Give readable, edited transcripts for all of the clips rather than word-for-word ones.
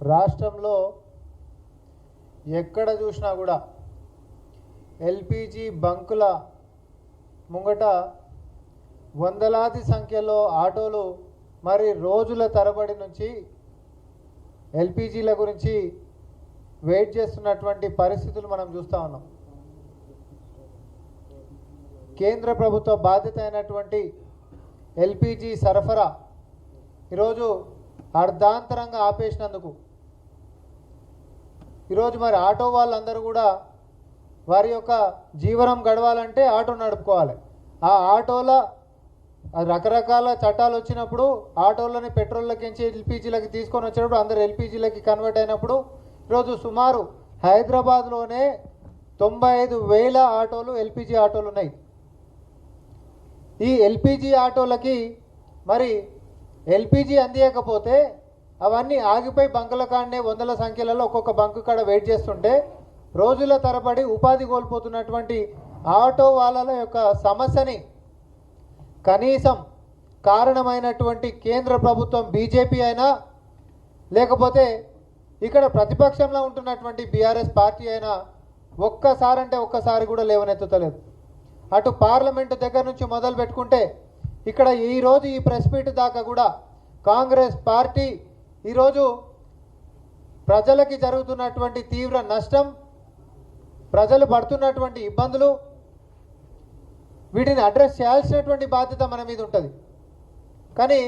రాష్ట్రంలో ఎక్కడ చూసినా కూడా ఎల్పిజి బంకుల ముంగట వందలాది సంఖ్యలో ఆటోలు మరి రోజుల తరబడి నుంచి ఎల్పిజీల గురించి వెయిట్ చేస్తున్నటువంటి పరిస్థితులు మనం చూస్తూ ఉన్నాం. కేంద్ర ప్రభుత్వ బాధ్యత అయినటువంటి ఎల్పిజి సరఫరా ఈరోజు అర్ధాంతరంగా ఆపేసినందుకు ఈరోజు మరి ఆటో వాళ్ళందరూ కూడా వారి యొక్క జీవనం గడవాలంటే ఆటో నడుపుకోవాలి. ఆ ఆటోల రకరకాల చట్టాలు వచ్చినప్పుడు ఆటోలని పెట్రోల్లోకించి ఎల్పిజీలకి తీసుకొని వచ్చినప్పుడు అందరు ఎల్పిజీలకి కన్వర్ట్ అయినప్పుడు ఈరోజు సుమారు హైదరాబాద్లోనే 95,000 ఆటోలు ఎల్పిజి ఆటోలు ఉన్నాయి. ఈ ఎల్పిజి ఆటోలకి మరి ఎల్పిజి అందియకపోతే అవన్నీ ఆగిపోయి బంకుల కాడనే వందల సంఖ్యలలో ఒక్కొక్క బంకు కాడ వెయిట్ చేస్తుంటే రోజుల తరబడి ఉపాధి కోల్పోతున్నటువంటి ఆటో వాళ్ళ యొక్క సమస్యని కనీసం కారణమైనటువంటి కేంద్ర ప్రభుత్వం బీజేపీ అయినా లేకపోతే ఇక్కడ ప్రతిపక్షంలో ఉంటున్నటువంటి బీఆర్ఎస్ పార్టీ అయినా ఒక్కసారి కూడా లేవనెత్తుతలేదు. అటు పార్లమెంటు దగ్గర నుంచి మొదలు పెట్టుకుంటే ఇక్కడ ఈరోజు ఈ ప్రెస్ మీట్ దాకా కూడా కాంగ్రెస్ పార్టీ ఈరోజు ప్రజలకి జరుగుతున్నటువంటి తీవ్ర నష్టం, ప్రజలు పడుతున్నటువంటి ఇబ్బందులు, వీటిని అడ్రస్ చేయాల్సినటువంటి బాధ్యత మన మీద ఉంటుంది. కానీ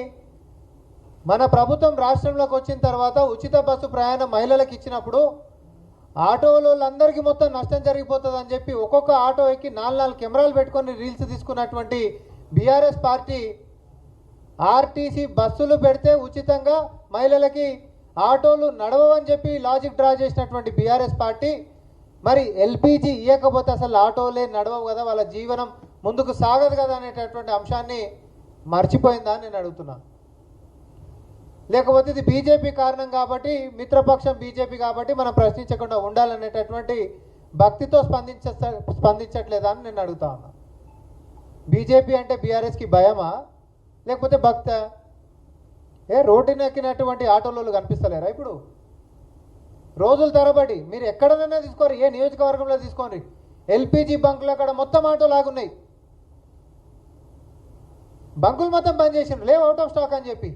మన ప్రభుత్వం రాష్ట్రంలోకి వచ్చిన తర్వాత ఉచిత బస్సు ప్రయాణం మహిళలకు ఇచ్చినప్పుడు ఆటోలందరికీ మొత్తం నష్టం జరిగిపోతుందని చెప్పి ఒక్కొక్క ఆటో ఎక్కి 4 కెమెరాలు పెట్టుకొని రీల్స్ తీసుకున్నటువంటి బీఆర్ఎస్ పార్టీ ఆర్టీసీ బస్సులు పెడితే ఉచితంగా మహిళలకి ఆటోలు నడవని చెప్పి లాజిక్ డ్రా చేసినటువంటి బీఆర్ఎస్ పార్టీ మరి ఎల్పిజి ఇవ్వకపోతే అసలు ఆటోలే నడవవు కదా, వాళ్ళ జీవనం ముందుకు సాగదు కదా అనేటటువంటి అంశాన్ని మర్చిపోయిందా అని నేను అడుగుతున్నాను. లేకపోతే ఇది బీజేపీ కారణం కాబట్టి, మిత్రపక్షం బీజేపీ కాబట్టి మనం ప్రశ్నించకుండా ఉండాలనేటటువంటి భక్తితో స్పందించట్లేదా అని నేను అడుగుతా ఉన్నా. బీజేపీ అంటే బీఆర్ఎస్కి భయమా లేకపోతే భక్త? రోడ్డున ఎక్కినటువంటి ఆటోలు కనిపిస్తలేరా? ఇప్పుడు రోజుల తరబడి మీరు ఎక్కడైనా తీసుకోరు, ఏ నియోజకవర్గంలో తీసుకోండి, ఎల్పిజి బంకులు అక్కడ మొత్తం ఆటోలు ఆగున్నాయి. బంకులు మొత్తం బంద్ చేసిండ్రు, లేవు అవుట్ ఆఫ్ స్టాక్ అని చెప్పి.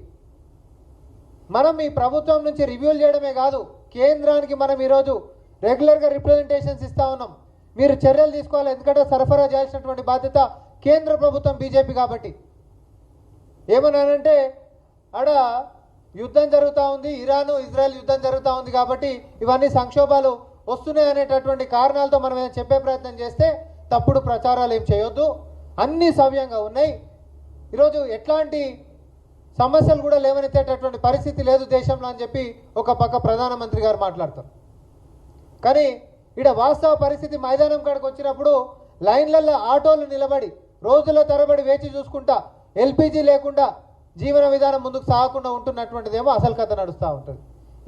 మనం ఈ ప్రభుత్వం నుంచి రివ్యూలు చేయడమే కాదు, కేంద్రానికి మనం ఈరోజు రెగ్యులర్గా రిప్రజెంటేషన్స్ ఇస్తూ ఉన్నాం. మీరు చర్యలు తీసుకోవాలి, ఎందుకంటే సరఫరా చేయాల్సినటువంటి బాధ్యత కేంద్ర ప్రభుత్వం బీజేపీ కాబట్టి. ఏమన్నానంటే ఆడ యుద్ధం జరుగుతూ ఉంది, ఇరాను ఇజ్రాయెల్ యుద్ధం జరుగుతూ ఉంది కాబట్టి ఇవన్నీ సంక్షోభాలు వస్తున్నాయి అనేటటువంటి కారణాలతో మనం ఏదైనా చెప్పే ప్రయత్నం చేస్తే తప్పుడు ప్రచారాలు ఏం చేయొద్దు, అన్నీ సవ్యంగా ఉన్నాయి. ఈరోజు ఎట్లాంటి సమస్యలు కూడా లేవనెత్తేటటువంటి పరిస్థితి లేదు దేశంలో అని చెప్పి ఒక పక్క ప్రధానమంత్రి గారు మాట్లాడతారు. కానీ ఇక్కడ వాస్తవ పరిస్థితి మైదానం కాడికి వచ్చినప్పుడు లైన్లలో ఆటోలు నిలబడి రోజుల తరబడి వేచి చూసుకుంటా ఎల్పిజి లేకుండా జీవన విధానం ముందుకు సాగకుండా ఉంటున్నటువంటిదేమో అసలు కథ నడుస్తూ ఉంటుంది.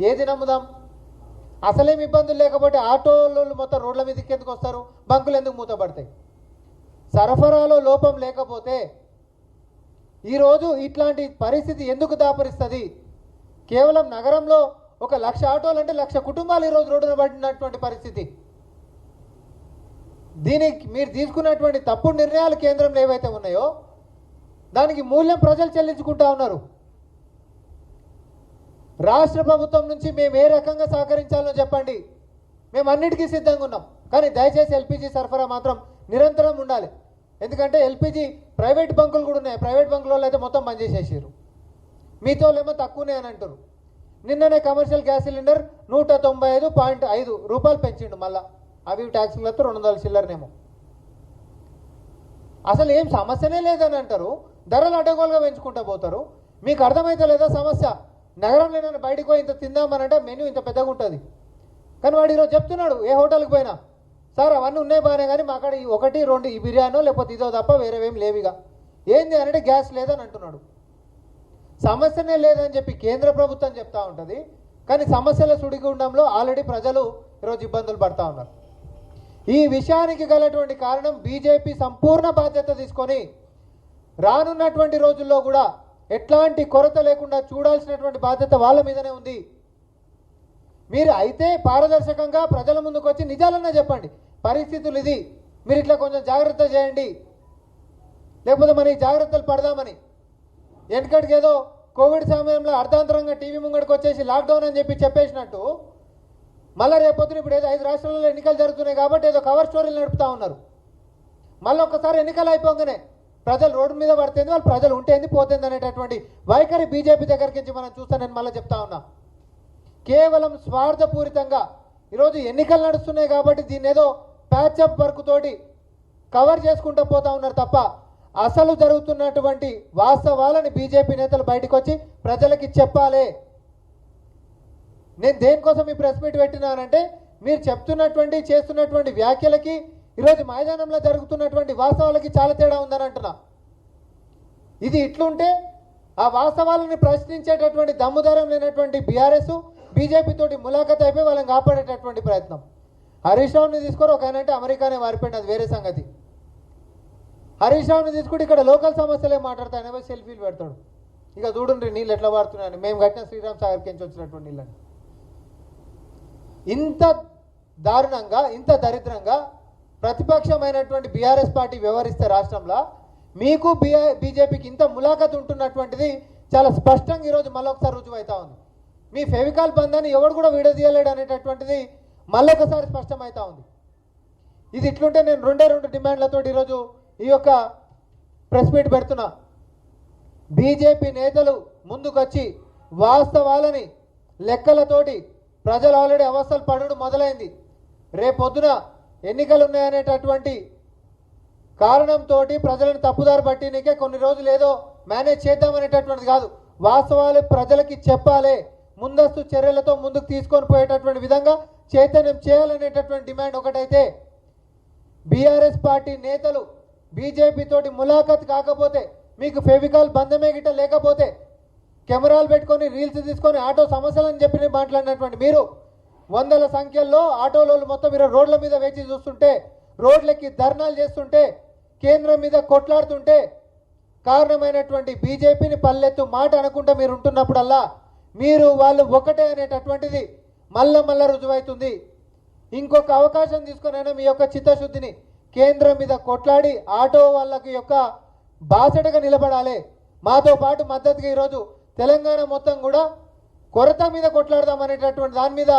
ఏది నమ్ముదాం? అసలేం ఇబ్బందులు లేకపోతే ఆటోలు మొత్తం రోడ్ల మీదకి ఎందుకు వస్తారు, బంకులు ఎందుకు మూతపడతాయి? సరఫరాలో లోపం లేకపోతే ఈరోజు ఇట్లాంటి పరిస్థితి ఎందుకు దాపరిస్తుంది? కేవలం నగరంలో 1,00,000 ఆటోలు అంటే 1,00,000 కుటుంబాలు ఈరోజు రోడ్డున పడినటువంటి పరిస్థితి. దీనికి మీరు తీసుకున్నటువంటి తప్పుడు నిర్ణయాలు కేంద్రంలో ఏవైతే ఉన్నాయో దానికి మూల్యం ప్రజలు చెల్లించుకుంటా ఉన్నారు. రాష్ట్ర ప్రభుత్వం నుంచి మేము ఏ రకంగా సహకరించాలో చెప్పండి, మేము అన్నిటికీ సిద్ధంగా ఉన్నాం. కానీ దయచేసి ఎల్పిజి సరఫరా మాత్రం నిరంతరం ఉండాలి. ఎందుకంటే ఎల్పిజి ప్రైవేట్ బంకులు కూడా ఉన్నాయి, ప్రైవేట్ బంకులలో అయితే మొత్తం బంద్ చేసేసారు, మీతో ఏమో తక్కువనే అని అంటారు. నిన్ననే కమర్షియల్ గ్యాస్ సిలిండర్ 195.5 రూపాయలు పెంచిండు, మళ్ళా అవి ట్యాక్సులతో 200 చిల్లరనేమో. అసలు ఏం సమస్యనే లేదని అంటారు, ధరలు అడ్డగోలుగా పెంచుకుంటూ పోతారు. మీకు అర్థమైతే లేదా సమస్య? నగరంలో నేను బయటకు పోయి ఇంత తిందామనంటే మెనూ ఇంత పెద్దగా ఉంటుంది, కానీ వాడు ఈరోజు చెప్తున్నాడు ఏ హోటల్కి పోయినా, సార్ అవన్నీ ఉన్నాయి బాగానే కానీ మా అక్కడ 1, 2 ఈ బిర్యానో లేకపోతే ఇదో తప్ప వేరేవేం లేవిగా. ఏంది అంటే గ్యాస్ లేదని అంటున్నాడు. సమస్యనే లేదని చెప్పి కేంద్ర ప్రభుత్వం చెప్తా ఉంటుంది, కానీ సమస్యల సుడిగుండంలో ఆల్రెడీ ప్రజలు ఈరోజు ఇబ్బందులు పడతా ఉన్నారు. ఈ విషయానికి గలటువంటి కారణం బీజేపీ సంపూర్ణ బాధ్యత తీసుకొని రానున్నటువంటి రోజుల్లో కూడా ఎట్లాంటి కొరత లేకుండా చూడాల్సినటువంటి బాధ్యత వాళ్ళ మీదనే ఉంది. మీరు అయితే పారదర్శకంగా ప్రజల ముందుకు వచ్చి నిజాలన్నా చెప్పండి, పరిస్థితులు ఇది, మీరు ఇట్లా కొంచెం జాగ్రత్త చేయండి, లేకపోతే మన ఈ జాగ్రత్తలు పడదామని. వెనకటికి ఏదో కోవిడ్ సమయంలో అర్ధాంతరంగా టీవీ ముంగడికి వచ్చేసి లాక్డౌన్ అని చెప్పేసినట్టు మళ్ళీ రేపొద్దున ఇప్పుడు ఏదో 5 రాష్ట్రాలలో ఎన్నికలు జరుగుతున్నాయి కాబట్టి ఏదో కవర్ స్టోరీలు నడుపుతూ ఉన్నారు. మళ్ళీ ఒక్కసారి ఎన్నికలు అయిపోగానే ప్రజలు రోడ్డు మీద పడితేంది, వాళ్ళు ప్రజలు ఉంటేంది పోతుంది అనేటటువంటి వైఖరి బీజేపీ దగ్గరికి నుంచి మనం చూస్తాను. నేను మళ్ళీ చెప్తా ఉన్నా, కేవలం స్వార్థపూరితంగా ఈరోజు ఎన్నికలు నడుస్తున్నాయి కాబట్టి దీన్ని ఏదో ప్యాచప్ వర్క్ తోటి కవర్ చేసుకుంటూ పోతా ఉన్నారు తప్ప అసలు జరుగుతున్నటువంటి వాస్తవాలని బీజేపీ నేతలు బయటకు వచ్చి ప్రజలకి చెప్పాలి. నేను దేనికోసం ఈ ప్రెస్ మీట్ పెట్టినానంటే మీరు చెప్తున్నటువంటి చేస్తున్నటువంటి వ్యాఖ్యలకి ఈరోజు మైదానంలో జరుగుతున్నటువంటి వాస్తవాలకి చాలా తేడా ఉందని అంటున్నా. ఇది ఇట్లుంటే ఆ వాస్తవాలని ప్రశ్నించేటటువంటి దమ్ముదారం లేనటువంటి బీఆర్ఎస్ బీజేపీ తోటి ములాఖత్ అయిపోయి వాళ్ళని కాపాడేటటువంటి ప్రయత్నం. హరీష్ రావుని తీసుకొని ఒక ఆయన అంటే అమెరికానే వారిపోయింది, అది వేరే సంగతి. హరీష్ రావుని తీసుకుంటే ఇక్కడ లోకల్ సమస్యలే మాట్లాడతాయని సెల్ఫీలు పెడతాడు. ఇక చూడండి నీళ్ళు ఎట్లా వాడుతున్నాయని, మేము కట్టిన శ్రీరామ్ సాగర్ కించి వచ్చినటువంటి నీళ్ళని. ఇంత దారుణంగా ఇంత దరిద్రంగా ప్రతిపక్షమైనటువంటి బీఆర్ఎస్ పార్టీ వ్యవహరిస్తే రాష్ట్రంలో మీకు బీజేపీకి ఇంత ములాఖత్ ఉంటున్నటువంటిది చాలా స్పష్టంగా ఈరోజు మళ్ళొకసారి రుజువైతా ఉంది. మీ ఫెవికాల్ బంధాన్ని ఎవడు కూడా విడదీయలేడు అనేటటువంటిది మళ్ళొకసారి స్పష్టమవుతా ఉంది. ఇది ఇట్లుంటే నేను 2 డిమాండ్లతో ఈరోజు ఈ యొక్క ప్రెస్ మీట్ పెడుతున్నా. బీజేపీ నేతలు ముందుకొచ్చి వాస్తవాలని లెక్కలతోటి ప్రజలు ఆల్రెడీ అవస్థలు పడడం మొదలైంది. రేపొద్దున ఎన్నికలు ఉన్నాయనేటటువంటి కారణంతో ప్రజలను తప్పుదారి పట్టినకే కొన్ని రోజులు ఏదో మేనేజ్ చేద్దామనేటటువంటిది కాదు, వాస్తవాలు ప్రజలకి చెప్పాలి, ముందస్తు చర్యలతో ముందుకు తీసుకొని పోయేటటువంటి విధంగా చైతన్యం చేయాలనేటటువంటి డిమాండ్ ఒకటైతే, బీఆర్ఎస్ పార్టీ నేతలు బీజేపీ తోటి ములాఖత్ కాకపోతే, మీకు ఫెవికాల్ బంధమే గిట్ట లేకపోతే, కెమెరాలు పెట్టుకొని రీల్స్ తీసుకొని ఆటో సమస్యలని చెప్పి మాట్లాడినటువంటి మీరు వందల సంఖ్యల్లో ఆటోలు మొత్తం మీరు రోడ్ల మీద వేచి చూస్తుంటే, రోడ్లకి ధర్నాలు చేస్తుంటే, కేంద్రం మీద కొట్లాడుతుంటే కారణమైనటువంటి బీజేపీని పల్లెత్తు మాట అనుకుంటా మీరు ఉంటున్నప్పుడల్లా మీరు వాళ్ళు ఒకటే అనేటటువంటిది మళ్ళా రుజువైతుంది. ఇంకొక అవకాశం తీసుకునైనా మీ యొక్క చిత్తశుద్ధిని కేంద్రం మీద కొట్లాడి ఆటో వాళ్ళకి యొక్క బాసటగా నిలబడాలి. మాతో పాటు మద్దతుగా ఈరోజు తెలంగాణ మొత్తం కూడా కొరత మీద కొట్లాడదామనేటటువంటి దాని మీద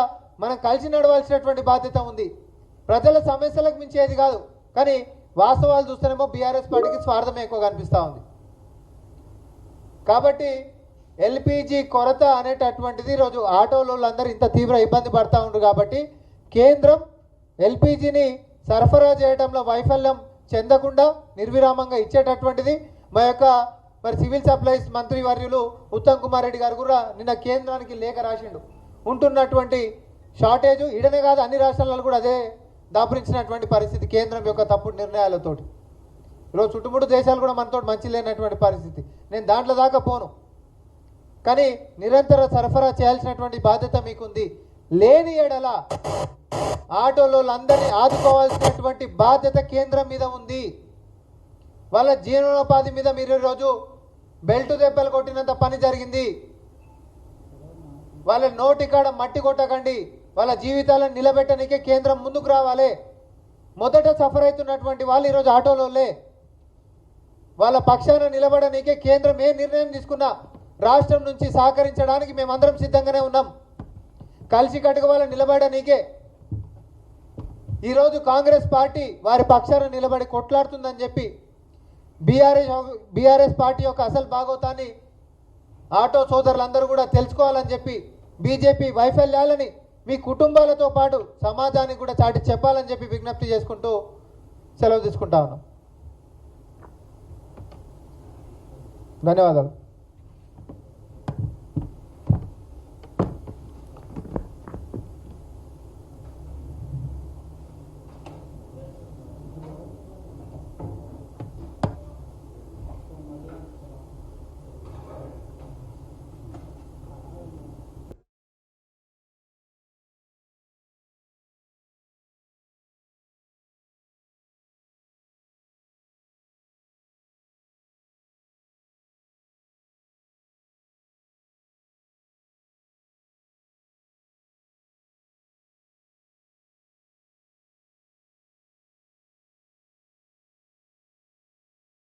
మనం కలిసి నడవాల్సినటువంటి బాధ్యత ఉంది. ప్రజల సమస్యలకు మించేది కాదు, కానీ వాస్తవాలు చూస్తేనేమో బీఆర్ఎస్ పార్టీకి స్వార్థం ఎక్కువ కనిపిస్తూ ఉంది. కాబట్టి ఎల్పిజి కొరత అనేటటువంటిది ఈరోజు ఆటోలో అందరూ ఇంత తీవ్ర ఇబ్బంది పడుతూ ఉన్నారు. కాబట్టి కేంద్రం ఎల్పిజిని సరఫరా చేయడంలో వైఫల్యం చెందకుండా నిర్విరామంగా ఇచ్చేటటువంటిది మా యొక్క సివిల్ సప్లైస్ మంత్రి వర్యులు ఉత్తమ్ కుమార్ రెడ్డి గారు కూడా నిన్న కేంద్రానికి లేఖ రాసిండు. ఉంటున్నటువంటి షార్టేజ్ ఈడనే కాదు అన్ని రాష్ట్రాలలో కూడా అదే దాపురించినటువంటి పరిస్థితి కేంద్రం యొక్క తప్పుడు నిర్ణయాలతోటి. ఈరోజు చుట్టుముట్టు దేశాలు కూడా మనతో మంచి లేనటువంటి పరిస్థితి. నేను దాంట్లో దాకా పోను, కానీ నిరంతర సరఫరా చేయాల్సినటువంటి బాధ్యత మీకుంది. లేని ఎడల ఆటోలో అందరినీ ఆదుకోవాల్సినటువంటి బాధ్యత కేంద్రం మీద ఉంది. వాళ్ళ జీవనోపాధి మీద మీరు ఈరోజు బెల్ట్ దెబ్బలు కొట్టినంత పని జరిగింది. వాళ్ళ నోటి కాడ మట్టి కొట్టకండి, వాళ్ళ జీవితాలను నిలబెట్టడానికే కేంద్రం ముందుకు రావాలి. మొదట సఫర్ అవుతున్నటువంటి వాళ్ళు ఈరోజు ఆటోలోలే. వాళ్ళ పక్షాన నిలబడడానికే కేంద్రం ఏ నిర్ణయం తీసుకున్నా రాష్ట్రం నుంచి సహకరించడానికి మేమందరం సిద్ధంగానే ఉన్నాం. కలిసి కట్టుకు వాళ్ళని నిలబడడానికే ఈరోజు కాంగ్రెస్ పార్టీ వారి పక్షాన నిలబడి కొట్లాడుతుందని చెప్పి బీఆర్ఎస్ పార్టీ యొక్క అసలు భాగోతాన్ని ఆటో సోదరులందరూ కూడా తెలుసుకోవాలని చెప్పి బీజేపీ వైఫల్యాలని మీ కుటుంబాలతో పాటు సమాజానికి కూడా చాటి చెప్పాలని చెప్పి విజ్ఞప్తి చేసుకుంటూ సెలవు తీసుకుంటా ఉన్నాం. ధన్యవాదాలు.